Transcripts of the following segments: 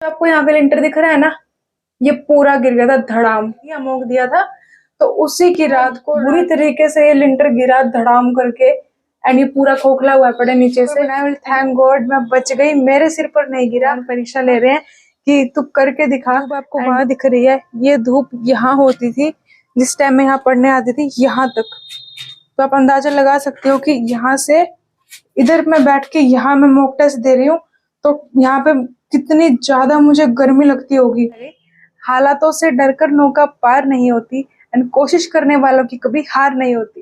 आपको यहाँ पे लिंटर दिख रहा है ना, ये पूरा गिर गया था धड़ाम, ये अमोक दिया था। तो उसी की रात को बुरी तरीके से ये लिंटर गिरा धड़ाम करके, एंड ये पूरा खोखला हुआ पड़े नीचे से। थैंक गॉड मैं बच गई, मेरे सिर पर नहीं गिरा। परीक्षा ले रहे हैं कि तू करके दिखा। आपको वहां दिख रही है, ये धूप यहाँ होती थी जिस टाइम में यहाँ पढ़ने आती थी, यहाँ तक। तो आप अंदाजा लगा सकते हो कि यहाँ से इधर मैं बैठ के यहाँ मैं मॉक टेस्ट दे रही हूँ, तो यहाँ पे कितनी ज्यादा मुझे गर्मी लगती होगी। हालातों से डरकर नौका पार नहीं होती, एंड कोशिश करने वालों की कभी हार नहीं होती।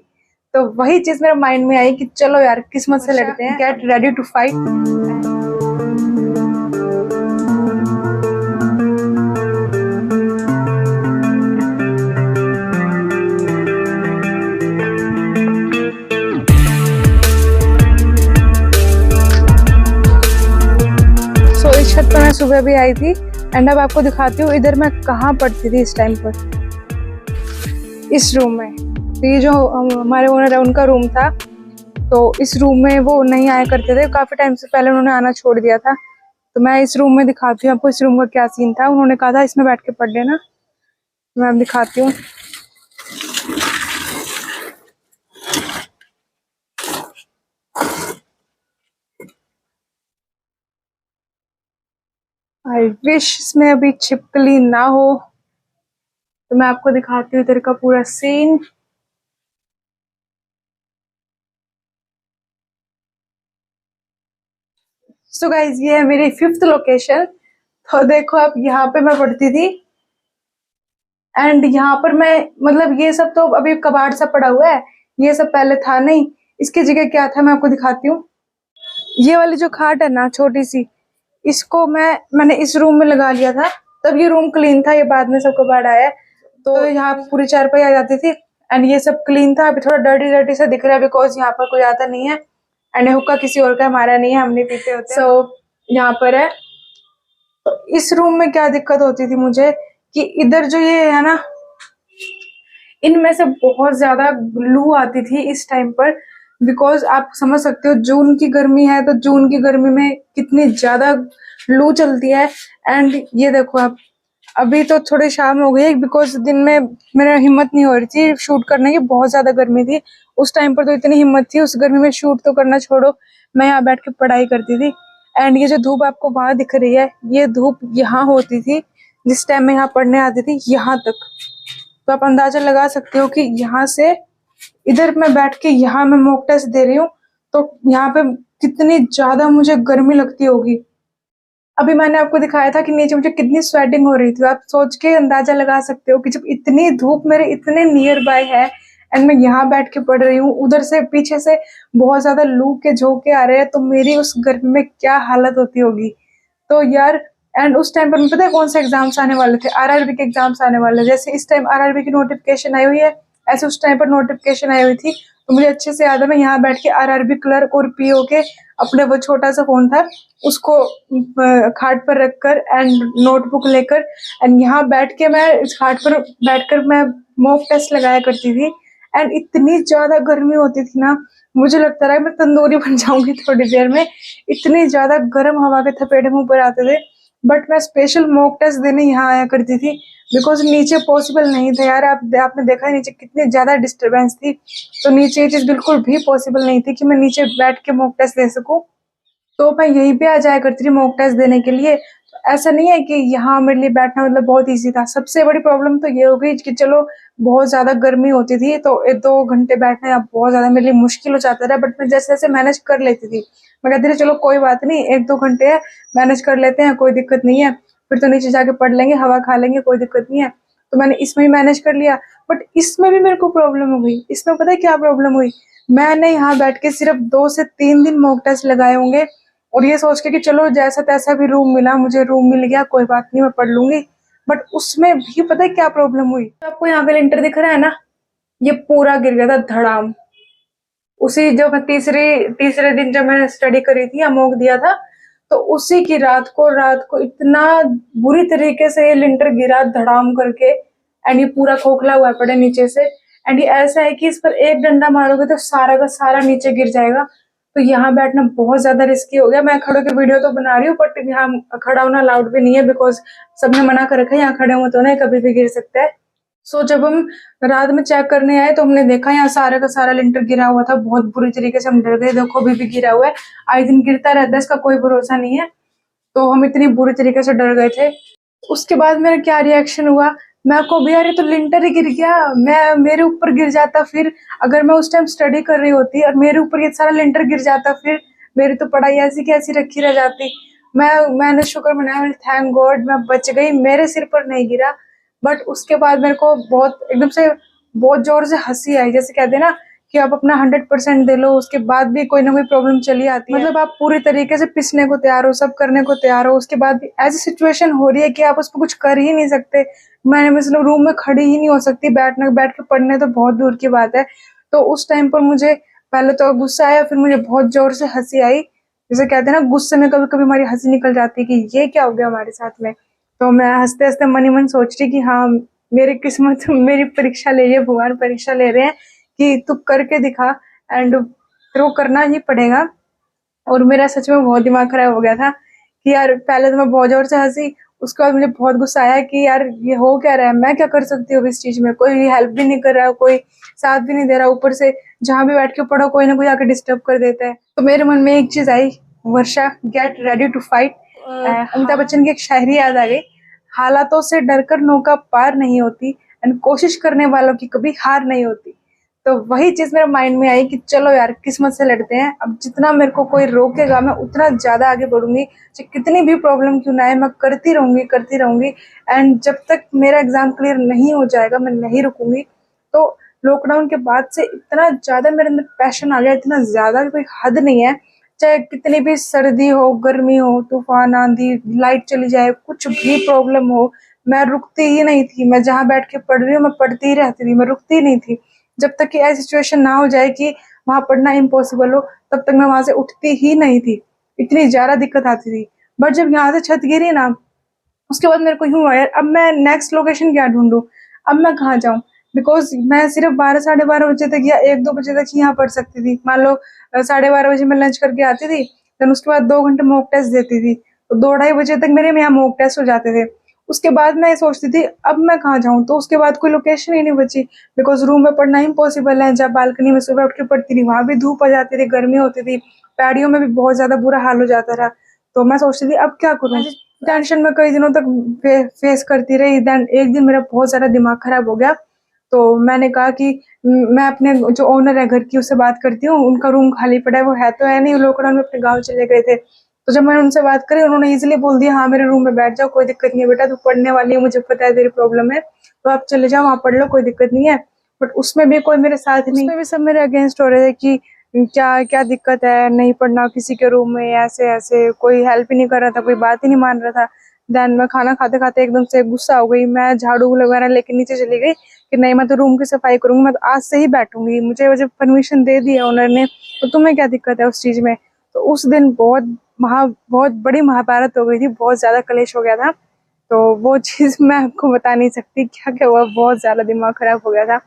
तो वही चीज मेरे माइंड में आई कि चलो यार किस्मत से लड़ते हैं, गेट रेडी टू फाइट। इस छत पर मैं सुबह भी आई थी, एंड अब आपको दिखाती हूँ इधर मैं कहाँ पढ़ती थी इस टाइम पर। इस रूम में। तो ये जो हमारे ओनर है उनका रूम था, तो इस रूम में वो नहीं आया करते थे, काफी टाइम से पहले उन्होंने आना छोड़ दिया था। तो मैं इस रूम में दिखाती हूँ आपको इस रूम का क्या सीन था। उन्होंने कहा था इसमें बैठ के पढ़ लेना, मैं अब दिखाती हूँ। आई विश इसमें अभी छिपकली ना हो। तो मैं आपको दिखाती हूँ इधर का पूरा सीन। सो गाइज ये है मेरी 5th लोकेशन। तो देखो आप, यहाँ पे मैं पढ़ती थी, एंड यहाँ पर मैं मतलब ये सब तो अभी कबाड़ सा पड़ा हुआ है, ये सब पहले था नहीं। इसकी जगह क्या था मैं आपको दिखाती हूँ। ये वाली जो खाट है ना छोटी सी, इसको मैंने इस रूम में लगा लिया था। तब ये रूम क्लीन था, ये बाद में सब कबाड़ आया। तो यहाँ पूरी चारपाई आ जाती थी, एंड ये सब क्लीन था। अभी थोड़ा डर्टी डर्टी सा दिख रहा है बिकॉज यहाँ पर कोई आता नहीं है, एंड हुक्का किसी और का हमारा नहीं है, हम नहीं पीते होते। सो यहाँ पर है। तो इस रूम में क्या दिक्कत होती थी मुझे कि इधर जो ये है ना, इनमें से बहुत ज्यादा लू आती थी इस टाइम पर। बिकॉज आप समझ सकते हो जून की गर्मी है, तो जून की गर्मी में कितनी ज्यादा लू चलती है। एंड ये देखो आप, अभी तो थोड़ी शाम हो गई है बिकॉज दिन में मेरा हिम्मत नहीं हो रही थी शूट करने की, बहुत ज्यादा गर्मी थी उस टाइम पर। तो इतनी हिम्मत थी उस गर्मी में शूट तो करना छोड़ो, मैं यहाँ बैठ के पढ़ाई करती थी। एंड ये जो धूप आपको वहां दिख रही है, ये धूप यहाँ होती थी जिस टाइम में यहाँ पढ़ने आती थी, यहाँ तक। तो आप अंदाजा लगा सकते हो कि यहाँ से इधर मैं बैठ के यहाँ मैं मॉक टेस्ट दे रही हूँ, तो यहाँ पे कितनी ज्यादा मुझे गर्मी लगती होगी। अभी मैंने आपको दिखाया था कि नीचे मुझे कितनी स्वेटिंग हो रही थी। आप सोच के अंदाजा लगा सकते हो कि जब इतनी धूप मेरे इतने नियर बाय है, एंड मैं यहाँ बैठ के पढ़ रही हूँ, उधर से पीछे से बहुत ज्यादा लू के झोंके आ रहे हैं, तो मेरी उस गर्मी में क्या हालत होती होगी। तो यार, एंड उस टाइम पर मुझे पता है कौन से एग्जाम्स आने वाले थे, आरआरबी के एग्जाम्स आने वाले। जैसे इस टाइम आरआरबी की नोटिफिकेशन आई हुई है, ऐसे उस टाइम पर नोटिफिकेशन आई हुई थी। तो मुझे अच्छे से याद है, मैं यहाँ बैठ के आरआरबी क्लर्क और पीओ के अपने वो छोटा सा फोन था उसको खाट पर रखकर एंड नोटबुक लेकर, एंड यहाँ बैठ के मैं इस खाट पर बैठकर मैं मॉक टेस्ट लगाया करती थी। एंड इतनी ज्यादा गर्मी होती थी ना, मुझे लगता रहा मैं तंदूरी बन जाऊंगी थोड़ी देर में, इतनी ज्यादा गर्म हवा के थपेड़े मुंह पर आते थे। बट मैं स्पेशल मॉक टेस्ट देने यहाँ आया करती थी बिकॉज नीचे पॉसिबल नहीं था यार। आपने देखा नीचे कितनी ज्यादा डिस्टरबेंस थी, तो नीचे ये चीज बिल्कुल भी पॉसिबल नहीं थी कि मैं नीचे बैठ के मॉक टेस्ट दे सकूं। तो मैं यहीं पे आ जाया करती थी मॉक टेस्ट देने के लिए। तो ऐसा नहीं है कि यहाँ मेरे लिए बैठना मतलब बहुत इजी था। सबसे बड़ी प्रॉब्लम तो ये हो गई कि चलो बहुत ज्यादा गर्मी होती थी, तो 1-2 घंटे बैठना या बहुत ज्यादा मेरे लिए मुश्किल हो जाता था। बट मैं जैसे जैसे मैनेज कर लेती थी, मैं कहती थी चलो कोई बात नहीं, 1-2 घंटे है, मैनेज कर लेते हैं, कोई दिक्कत नहीं है, फिर तो नीचे जाके पढ़ लेंगे, हवा खा लेंगे, कोई दिक्कत नहीं है। तो मैंने इसमें ही मैनेज कर लिया। बट इसमें भी मेरे को प्रॉब्लम हो गई। इसमें पता है क्या प्रॉब्लम हुई, मैंने यहाँ बैठ के सिर्फ 2 से 3 दिन मॉक टेस्ट लगाए होंगे, और ये सोच के कि चलो जैसा तैसा भी रूम मिला, मुझे रूम मिल गया, कोई बात नहीं मैं पढ़ लूंगी। बट उसमें भी पता है क्या प्रॉब्लम हुई। तो आपको यहाँ पे लिंटर दिख रहा है ना, ये पूरा गिर गया था धड़ाम। उसी जो मैं तीसरे दिन जब मैंने स्टडी करी थी, अमोक दिया था, तो उसी की रात को इतना बुरी तरीके से ये लिंटर गिरा धड़ाम करके, एंड ये पूरा खोखला हुआ पड़े नीचे से। एंड ये ऐसा है कि इस पर एक डंडा मारोगे तो सारा का सारा नीचे गिर जाएगा। तो यहाँ बैठना बहुत ज्यादा रिस्की हो गया। मैं खड़े के वीडियो तो बना रही हूँ बट यहाँ खड़ा होना अलाउड भी नहीं है, बिकॉज सबने मना कर रखा है यहाँ खड़े हो तो ना कभी भी गिर सकता है। सो जब हम रात में चेक करने आए तो हमने देखा यहाँ सारे का सारा लिंटर गिरा हुआ था। बहुत बुरी तरीके से हम डर गए, देखो अभी भी गिरा हुआ है, आए दिन गिरता रहता है, इसका कोई भरोसा नहीं है। तो हम इतनी बुरी तरीके से डर गए थे। उसके बाद मेरा क्या रिएक्शन हुआ, मैं को भी यार ये तो लिंटर ही गिर गया, मैं मेरे ऊपर गिर जाता, फिर अगर मैं उस टाइम स्टडी कर रही होती और मेरे ऊपर ये सारा लिंटर गिर जाता, फिर मेरी तो पढ़ाई ऐसी की ऐसी रखी रह जाती। मैंने शुक्र मनाया, थैंक गॉड मैं बच गई, मेरे सिर पर नहीं गिरा। बट उसके बाद मेरे को बहुत एकदम से बहुत जोर से हंसी आई। जैसे कहते हैं ना कि आप अपना 100% दे लो, उसके बाद भी कोई ना कोई प्रॉब्लम चली आती है। मतलब आप पूरी तरीके से पिसने को तैयार हो, सब करने को तैयार हो, उसके बाद भी ऐसी सिचुएशन हो रही है कि आप उस पर कुछ कर ही नहीं सकते। मैं मतलब रूम में खड़ी ही नहीं हो सकती, बैठ के पढ़ने तो बहुत दूर की बात है। तो उस टाइम पर मुझे पहले तो गुस्सा आया, फिर मुझे बहुत जोर से हंसी आई। जैसे कहते हैं ना गुस्से में कभी कभी हमारी हंसी निकल जाती है कि ये क्या हो गया हमारे साथ में। तो मैं हंसते हंसते मन ही मन सोच रही कि हाँ मेरी किस्मत मेरी परीक्षा ले रही है, भगवान परीक्षा ले रहे हैं कि तू करके दिखा, एंड फिर वो करना ही पड़ेगा। और मेरा सच में बहुत दिमाग खराब हो गया था कि यार पहले तो मैं बहुत जोर से हंसी, उसके बाद मुझे बहुत गुस्सा आया कि यार ये हो क्या रहा है, मैं क्या कर सकती हूँ इस चीज में, कोई हेल्प भी नहीं कर रहा, कोई साथ भी नहीं दे रहा, ऊपर से जहां भी बैठ के पढ़ो कोई ना कोई आके डिस्टर्ब कर देता है। तो मेरे मन में एक चीज आई, Varsha get ready to fight. Amitabh Bachchan की एक शायरी याद आ गई, हालातों से डरकर नौका पार नहीं होती एंड कोशिश करने वालों की कभी हार नहीं होती। तो वही चीज मेरे माइंड में आई कि चलो यार किस्मत से लड़ते हैं, अब जितना मेरे को कोई रोकेगा मैं उतना ज्यादा आगे बढ़ूंगी, चाहे कितनी भी प्रॉब्लम क्यों ना आए मैं करती रहूंगी। एंड जब तक मेरा एग्जाम क्लियर नहीं हो जाएगा मैं नहीं रुकूंगी। तो लॉकडाउन के बाद से इतना ज्यादा मेरे अंदर पैशन आ गया, इतना ज्यादा कोई हद नहीं है। चाहे कितनी भी सर्दी हो, गर्मी हो, तूफान आंधी, लाइट चली जाए, कुछ भी प्रॉब्लम हो, मैं रुकती ही नहीं थी। मैं जहाँ बैठ के पढ़ रही हूँ मैं पढ़ती ही रहती थी, मैं रुकती नहीं थी। जब तक कि ऐसी सिचुएशन ना हो जाए कि वहां पढ़ना इम्पॉसिबल हो, तब तक मैं वहां से उठती ही नहीं थी, इतनी ज्यादा दिक्कत आती थी। बट जब यहाँ से छत गिरी ना, उसके बाद मेरे को यूं हुआ यार अब मैं नेक्स्ट लोकेशन क्या ढूंढूं, अब मैं कहाँ जाऊं। बिकॉज मैं सिर्फ 12 साढ़े 12 बजे तक या 1 2 बजे तक ही यहाँ पढ़ सकती थी। मान लो 12:30 बजे मैं लंच करके आती थी, देन उसके बाद 2 घंटे मॉक टेस्ट देती थी, तो 2 ढाई बजे तक मेरे यहाँ मॉक टेस्ट हो जाते थे। उसके बाद मैं सोचती थी अब मैं कहाँ जाऊँ, तो उसके बाद कोई लोकेशन ही नहीं बची, बिकॉज रूम में पढ़ना इम्पॉसिबल है। जब बालकनी में सुबह उठ के पढ़ती थी वहां भी धूप आ जाती थी, गर्मी होती थी, पैड़ियों में भी बहुत ज्यादा बुरा हाल हो जाता था। तो मैं सोचती थी अब क्या करूँ, टेंशन में कई दिनों तक फेस करती रही। देन एक दिन मेरा बहुत ज्यादा दिमाग खराब हो गया, तो मैंने कहा कि मैं अपने जो ओनर है घर की उससे बात करती हूँ, उनका रूम खाली पड़ा है, वो है तो है नहीं, लॉकडाउन में अपने गाँव चले गए थे। तो जब मैंने उनसे बात करी उन्होंने इजीली बोल दिया हाँ मेरे रूम में बैठ जाओ, कोई दिक्कत नहीं है बेटा, तू पढ़ने वाली है, मुझे पता है तेरी प्रॉब्लम है, तो आप चले जाओ वहाँ पढ़ लो, कोई दिक्कत नहीं है। बट उसमें भी कोई मेरे साथ नहीं, उसमें भी सब मेरे अगेंस्ट हो रहे थे कि क्या क्या दिक्कत है, नहीं पढ़ना किसी के रूम में, ऐसे ऐसे कोई हेल्प ही नहीं कर रहा था, कोई बात ही नहीं मान रहा था। देन मैं खाना खाते खाते एकदम से गुस्सा हो गई, मैं झाड़ू वगैरह लेके नीचे चली गई कि नहीं मैं तो रूम की सफाई करूंगी, मैं तो आज से ही बैठूंगी, मुझे वजह परमिशन दे दी है ओनर ने, तो तुम्हें क्या दिक्कत है उस चीज में। तो उस दिन बहुत बड़ी महाभारत हो गई थी, बहुत ज्यादा कलेश हो गया था। तो वो चीज मैं आपको बता नहीं सकती क्या क्या हुआ, बहुत ज्यादा दिमाग खराब हो गया था।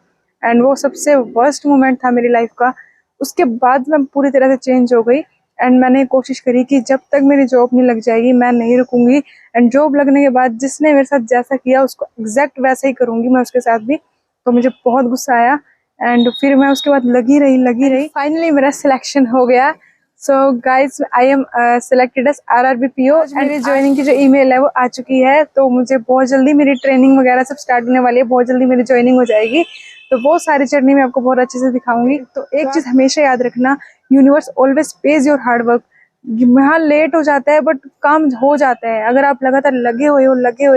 एंड वो सबसे वर्स्ट मोमेंट था मेरी लाइफ का। उसके बाद मैं पूरी तरह से चेंज हो गई एंड मैंने कोशिश करी कि जब तक मेरी जॉब नहीं लग जाएगी मैं नहीं रुकूंगी। एंड जॉब लगने के बाद जिसने मेरे साथ जैसा किया उसको एग्जैक्ट वैसा ही करूंगी मैं उसके साथ भी। तो मुझे बहुत गुस्सा आया एंड फिर मैं उसके बाद लगी रही फाइनली मेरा सिलेक्शन हो गया। So guys I am selected as RRBPO and मेरी ज्वाइनिंग की जो ईमेल है वो आ चुकी है। तो मुझे बहुत जल्दी मेरी ट्रेनिंग वगैरह सब स्टार्ट होने वाली है, बहुत जल्दी मेरी ज्वाइनिंग हो जाएगी। तो वो सारी जर्नी मैं आपको बहुत अच्छे से दिखाऊंगी। तो एक चीज हमेशा याद रखना, universe always page your hard work. यहाँ लेट हो जाता है बट काम हो जाता है, अगर आप लगातार लगे हुए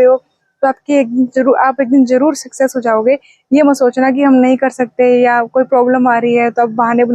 हो तो आप एक दिन जरूर सक्सेस हो जाओगे। ये मत सोचना कि हम नहीं कर सकते या कोई प्रॉब्लम आ रही है तो आप बहाने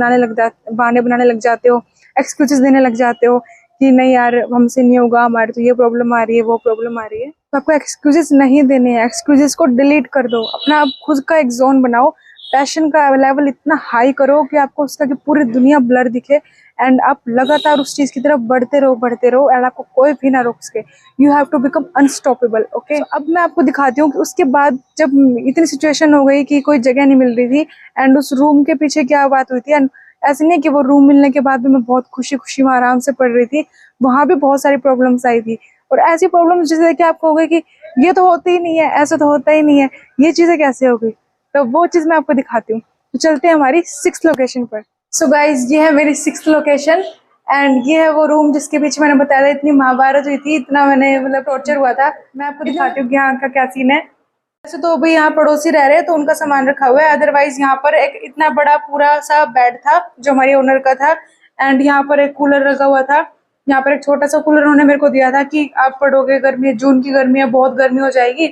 बनाने लग जाते हो, एक्सक्यूजेस देने लग जाते हो कि नहीं यार हमसे नहीं होगा, हमारे तो ये प्रॉब्लम आ रही है, वो प्रॉब्लम आ रही है। तो आपको एक्सक्यूजेस नहीं देने हैं, एक्सक्यूजेस को डिलीट कर दो, अपना आप खुद का एक जोन बनाओ, पैशन का लेवल इतना हाई करो कि आपको उसका कि पूरी दुनिया ब्लर दिखे एंड आप लगातार उस चीज की तरफ बढ़ते रहो एंड आपको कोई भी ना रोक सके। You have to become unstoppable. Okay, अब मैं आपको दिखाती हूँ कि उसके बाद जब इतनी सिचुएशन हो गई कि कोई जगह नहीं मिल रही थी एंड उस रूम के पीछे क्या बात हुई थी एंड ऐसे नहीं है कि वो रूम मिलने के बाद भी मैं बहुत खुशी खुशी वहाँ आराम से पढ़ रही थी, वहां भी बहुत सारी प्रॉब्लम्स आई थी। और ऐसी प्रॉब्लम्स जैसे कि आप कहोगे कि ये तो होती ही नहीं है, ऐसा तो होता ही नहीं है, ये चीजें कैसे हो गई, तो वो चीज मैं आपको दिखाती हूँ। तो चलते हैं हमारी 6th लोकेशन पर। सो गाइज, ये है मेरी 6th लोकेशन एंड ये है वो रूम जिसके पीछे मैंने बताया था इतनी महाभारत हुई थी, इतना मैंने मतलब टॉर्चर हुआ था। मैं आपको दिखाती हूँ कि यहाँ का क्या सीन है। वैसे तो अभी यहाँ पड़ोसी रह रहे हैं तो उनका सामान रखा हुआ है, अदरवाइज यहाँ पर एक इतना बड़ा पूरा सा बेड था जो हमारे ओनर का था। एंड यहाँ पर एक कूलर लगा हुआ था। यहाँ पर एक छोटा सा कूलर उन्होंने मेरे को दिया था कि आप पढ़ोगे, गर्मी, जून की गर्मी है, बहुत गर्मी हो जाएगी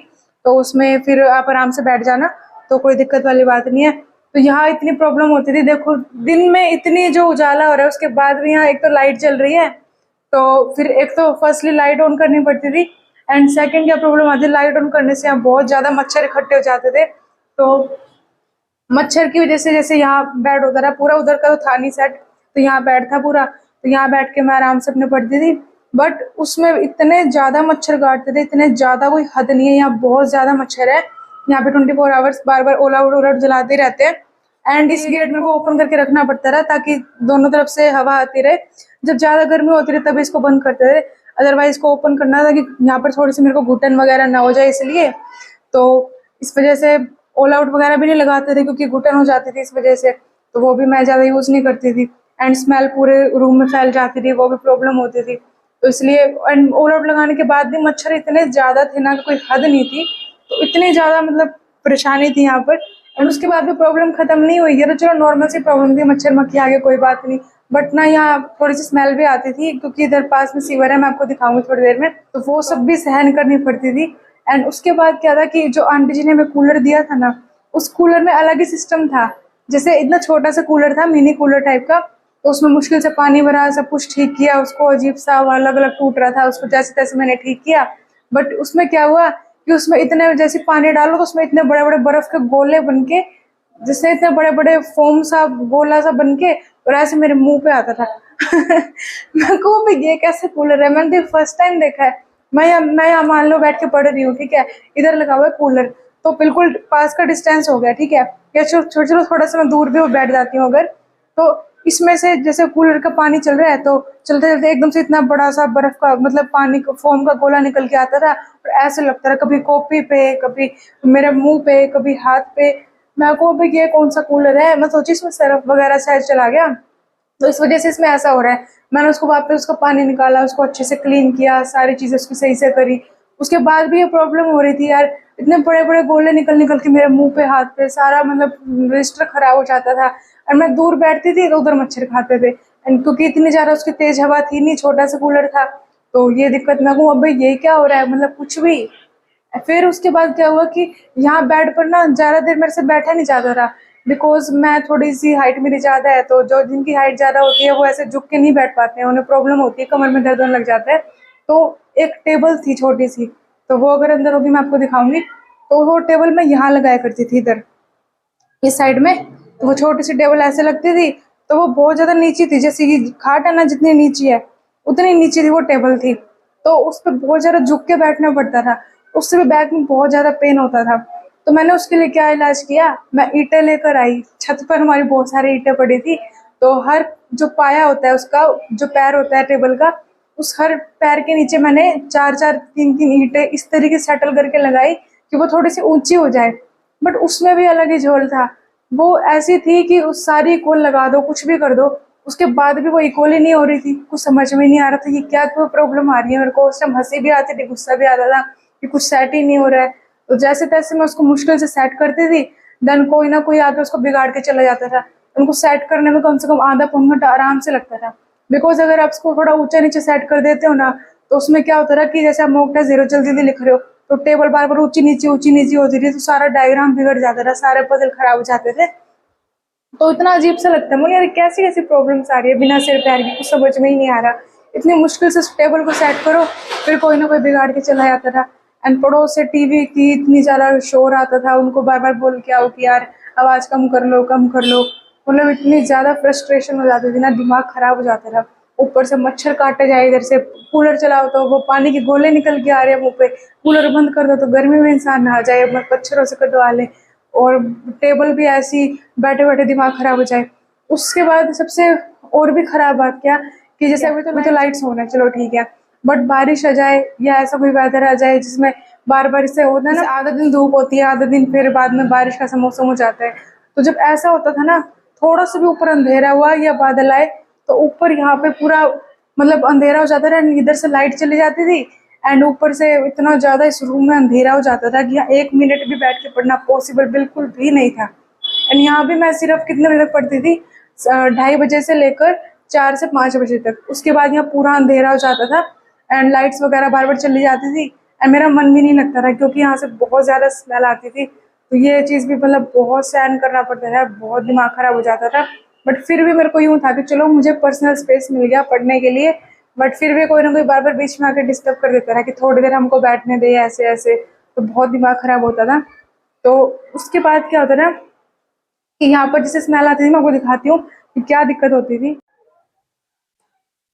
तो उसमें फिर आप आराम से बैठ जाना, तो कोई दिक्कत वाली बात नहीं है। तो यहाँ इतनी प्रॉब्लम होती थी, देखो दिन में इतनी जो उजाला हो रहा है उसके बाद भी यहाँ एक तो लाइट जल रही है, तो फिर एक तो फर्स्टली लाइट ऑन करनी पड़ती थी एंड सेकंड क्या प्रॉब्लम आती है, लाइट ऑन करने से यहाँ बहुत ज्यादा मच्छर इकट्ठे हो जाते थे। तो मच्छर की वजह से जैसे यहाँ बेड होता रहा पूरा, उधर का तो था नहीं सेट, तो यहाँ बेड था पूरा, तो यहाँ बैठ के मैं आराम से अपने पढ़ती थी। बट उसमें इतने ज्यादा मच्छर काटते थे, इतने ज्यादा कोई हद नहीं है, यहाँ बहुत ज्यादा मच्छर है। यहाँ पे 24 आवर्स बार बार ओला उलट जलाते रहते हैं एंड इस गेट मेरे को ओपन करके रखना पड़ता रहा ताकि दोनों तरफ से हवा आती रहे। जब ज्यादा गर्मी होती रही तभी इसको बंद करते थे, अदरवाइज इसको ओपन करना था कि यहाँ पर थोड़ी सी मेरे को घुटन वगैरह ना हो जाए इसलिए। तो इस वजह से ऑल आउट वगैरह भी नहीं लगाते थे क्योंकि घुटन हो जाती थी इस वजह से, तो वो भी मैं ज्यादा यूज नहीं करती थी एंड स्मेल पूरे रूम में फैल जाती थी, वो भी प्रॉब्लम होती थी। तो इसलिए एंड ऑल आउट लगाने के बाद भी मच्छर इतने ज्यादा थे ना, कोई हद नहीं थी, तो इतनी ज्यादा मतलब परेशानी थी यहाँ पर। एंड उसके बाद भी प्रॉब्लम खत्म नहीं हुई है, तो चलो नॉर्मल सी प्रॉब्लम थी, मच्छर मक्खी आगे कोई बात नहीं, बट ना यहाँ थोड़ी सी स्मेल भी आती थी क्योंकि इधर पास में सीवर है, मैं आपको दिखाऊंगी थोड़ी देर में, तो वो सब भी सहन करनी पड़ती थी। एंड उसके बाद क्या था कि जो आंटी जी ने हमें कूलर दिया था ना, उस कूलर में अलग ही सिस्टम था। जैसे इतना छोटा सा कूलर था, मिनी कूलर टाइप का, तो उसमें मुश्किल से पानी भरा, सब कुछ ठीक किया, उसको अजीब सा अलग अलग टूट रहा था, उसको जैसे तैसे मैंने ठीक किया। बट उसमें क्या हुआ कि उसमें इतने जैसे पानी डालो तो उसमें इतने बड़े बड़े बर्फ के गोले बन के, जिससे इतने बड़े बड़े फोम सा गोला सा बन के और ऐसे मेरे मुंह पे आता था। मैं को भी ये कैसे कूलर है, मैंने फर्स्ट टाइम देखा है। मैं यहाँ मान लो बैठ के पढ़ रही हूँ, ठीक है, इधर लगा हुआ है कूलर, तो बिल्कुल पास का डिस्टेंस हो गया, ठीक है, या चलो चलो थोड़ा सा मैं दूर भी बैठ जाती हूँ अगर, तो इसमें से जैसे कूलर का पानी चल रहा है तो चलते चलते एकदम से इतना बड़ा सा बर्फ का मतलब पानी का फोम का गोला निकल के आता था और ऐसे लगता रहा, कभी कॉपी पे, कभी मेरे मुंह पे, कभी हाथ पे। मैं को भाई ये कौन सा कूलर है, मैं सोची इसमें सरफ वगैरह शायद चला गया, तो इस वजह से इसमें ऐसा हो रहा है। मैंने उसको वापस उसका पानी निकाला, उसको अच्छे से क्लीन किया, सारी चीजें उसकी सही से करी, उसके बाद भी ये प्रॉब्लम हो रही थी यार, इतने बड़े बड़े गोले निकल निकल के मेरे मुंह पे, हाथ पे, सारा मतलब रजिस्टर खराब हो जाता था। और मैं दूर बैठती थी तो उधर मच्छर खाते थे एंड क्योंकि इतनी ज्यादा उसकी तेज हवा थी नहीं, छोटा सा कूलर था, तो ये दिक्कत। मैं कहूँ अब भाई ये क्या हो रहा है, मतलब कुछ भी। फिर उसके बाद क्या हुआ कि यहाँ बेड पर ना ज्यादा देर मेरे से बैठा नहीं जाता रहा, बिकॉज मैं थोड़ी सी हाइट मेरी ज्यादा है, तो जो जिनकी हाइट ज्यादा होती है वो ऐसे झुक के नहीं बैठ पाते हैं, उन्हें प्रॉब्लम होती है, कमर में दर्द होने लग जाता है। तो एक टेबल थी छोटी सी, तो वो अगर अंदर होगी मैं आपको दिखाऊंगी, तो वो टेबल मैं यहाँ लगाया करती थी इधर इस साइड में, तो वो छोटी सी टेबल ऐसे लगती थी, तो वो बहुत ज्यादा नीची थी, जैसे कि खाट है ना जितनी नीची है उतनी नीची थी वो टेबल थी, तो उस पर बहुत ज्यादा झुक के बैठना पड़ता था, उससे भी बैक में बहुत ज्यादा पेन होता था। तो मैंने उसके लिए क्या इलाज किया, मैं ईंटें लेकर आई, छत पर हमारी बहुत सारी ईंटें पड़ी थी, तो हर जो पाया होता है उसका, जो पैर होता है टेबल का, उस हर पैर के नीचे मैंने चार चार तीन तीन ईंटें इस तरीके से सेटल करके लगाई कि वो थोड़ी सी ऊंची हो जाए। बट उसमें भी अलग ही झोल था, वो ऐसी थी कि उस सारी इक्वल लगा दो, कुछ भी कर दो, उसके बाद भी वो इक्वल ही नहीं हो रही थी, कुछ समझ में नहीं आ रहा था कि क्या कोई प्रॉब्लम आ रही है। मेरे को उस टाइम हंसी भी आती थी, गुस्सा भी आता था कि कुछ सेट ही नहीं हो रहा है। तो जैसे तैसे मैं उसको मुश्किल से सेट करती थी, देन कोई ना कोई आके उसको बिगाड़ के चला जाता था। उनको सेट करने में कम से कम आधा पौन घंटा आराम से लगता था, बिकॉज अगर आप उसको थोड़ा ऊंचा नीचे सेट कर देते हो ना, तो उसमें क्या होता है कि जैसे आप मोटा जीरो जल्दी जल्दी लिख रहे हो, तो टेबल बार बार ऊंची नीची होती थी, तो सारा डायग्राम बिगड़ जाता था, सारे पजल खराब हो जाते थे। तो इतना अजीब सा लगता है मुझे, यार कैसी कैसी प्रॉब्लम्स आ रही है बिना सिर पैर की, कुछ समझ में ही नहीं आ रहा। इतनी मुश्किल से टेबल को सेट करो, फिर कोई ना कोई बिगाड़ के चला जाता था। एंड पड़ोस से टीवी की इतनी ज्यादा शोर आता था, उनको बार बार बोल के आओ कि यार आवाज कम कर लो, कम कर लो। मतलब इतनी ज्यादा फ्रस्ट्रेशन हो जाती थी ना, दिमाग खराब हो जाता था। ऊपर से मच्छर काटे जाए, इधर से कूलर चलाओ तो वो पानी के गोले निकल के आ रहे हैं मुंह पे, कूलर बंद कर दो तो गर्मी में इंसान नहा जाए, मच्छरों से कटवा ले, और टेबल भी ऐसी बैठे बैठे दिमाग खराब हो जाए। उसके बाद सबसे और भी खराब बात क्या कि जैसे अभी तो लाइट्स ऑन है, चलो ठीक है, बट बारिश आ जाए या ऐसा कोई वेदर आ जाए जिसमें बार बार इससे होता है ना, आधा दिन धूप होती है, आधा दिन फिर बाद में बारिश का मौसम हो जाता है। तो जब ऐसा होता था ना, थोड़ा सा भी ऊपर अंधेरा हुआ या बादल आए तो ऊपर यहाँ पे पूरा मतलब अंधेरा हो जाता था, इधर से लाइट चली जाती थी एंड ऊपर से इतना ज्यादा इस रूम में अंधेरा हो जाता था कि यहाँ 1 मिनट भी बैठ के पढ़ना पॉसिबल बिल्कुल भी नहीं था। एंड यहाँ भी मैं सिर्फ कितने बजे तक पढ़ती थी, 2:30 बजे से लेकर 4 से 5 बजे तक। उसके बाद यहाँ पूरा अंधेरा हो जाता था एंड लाइट्स वगैरह बार बार चली जाती थी एंड मेरा मन भी नहीं लगता था क्योंकि यहाँ से बहुत ज्यादा स्मेल आती थी। तो ये चीज भी मतलब बहुत सहन करना पड़ता था, बहुत दिमाग खराब हो जाता था। बट फिर भी मेरे को यूं था कि चलो मुझे पर्सनल स्पेस मिल गया पढ़ने के लिए, बट फिर भी कोई ना कोई बार बार बीच में आकर डिस्टर्ब कर देता था कि थोड़ी देर हमको बैठने दे ऐसे ऐसे। तो बहुत दिमाग खराब होता था। तो उसके बाद क्या होता ना कि यहाँ पर जैसे स्मेल आती थी, मैं आपको दिखाती हूँ कि क्या दिक्कत होती थी।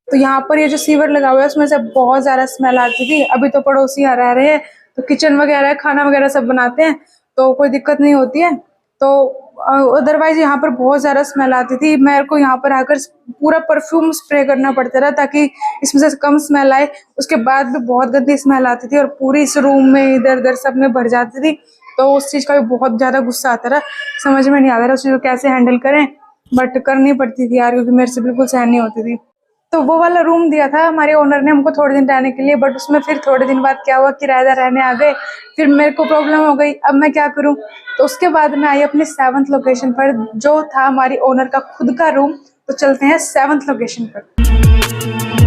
तो यहाँ पर ये जो सीवर लगा हुआ है उसमें से बहुत ज्यादा स्मेल आती थी। अभी तो पड़ोसी आ रहे हैं तो किचन वगैरह खाना वगैरह सब बनाते हैं तो कोई दिक्कत नहीं होती है। तो अदरवाइज यहाँ पर बहुत ज्यादा स्मेल आती थी। मेरे को यहाँ पर आकर पूरा परफ्यूम स्प्रे करना पड़ता था ताकि इसमें से कम स्मेल आए। उसके बाद भी बहुत गंदी स्मेल आती थी और पूरी इस रूम में इधर उधर सब में भर जाती थी। तो उस चीज का भी बहुत ज्यादा गुस्सा आता था, समझ में नहीं आता था उस चीज को कैसे हैंडल करें, बट करनी पड़ती थी यार क्योंकि मेरे से बिल्कुल सहन नहीं होती थी। तो वो वाला रूम दिया था हमारे ओनर ने हमको थोड़े दिन रहने के लिए, बट उसमें फिर थोड़े दिन बाद क्या हुआ, किराएदार रहने आ गए। फिर मेरे को प्रॉब्लम हो गई, अब मैं क्या करूं। तो उसके बाद मैं आई अपनी 7th लोकेशन पर, जो था हमारी ओनर का खुद का रूम। तो चलते हैं 7th लोकेशन पर।